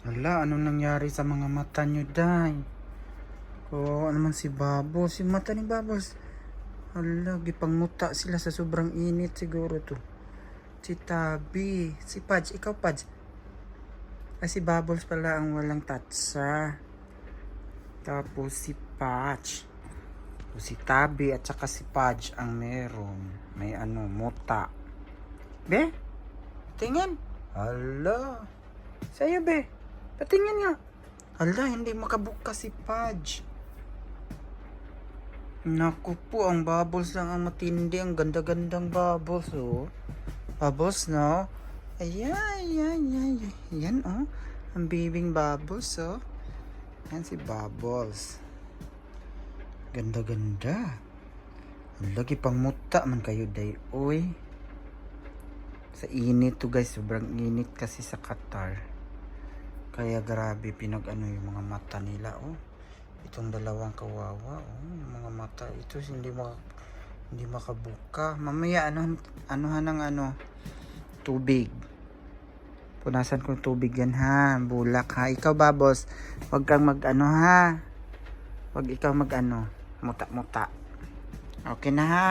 Hala, anong nangyari sa mga mata nyo, Day? Oo, ano man si Bubbles? Yung mata ni Bubbles. Hala, gipangmuta sila sa sobrang init siguro to. Si Tabi. Si Pudge. Ikaw, Pudge. Ay, si Bubbles pala ang walang tatsa. Tapos si Patch. Si Tabi at saka si Pudge ang meron. May muta. Be? Tingin. Hala. Sa'yo, be. Patingin nga. Hala, hindi makabuka si Pudge. Naku po, ang Bubbles lang ang matindi. Ang ganda-gandang Bubbles, oh. Bubbles, no? Ayan, ayan, ayan. Ayan, oh. Ang bibing Bubbles, oh. Yan si Bubbles. Ganda-ganda. Lagi pang muta man kayo, day. Uy. Sa init to, guys. Sobrang init kasi sa Qatar. Kaya grabe pinag-ano yung mga mata nila, oh. Itong dalawang kawawa, oh. Yung mga mata. Ito hindi makabuka. Mamaya, anuhan ng tubig. Punasan kong tubig yan, ha. Bulak, ha. Ikaw, Babos, wag kang ha. Wag ikaw muta-muta. Okay na, ha.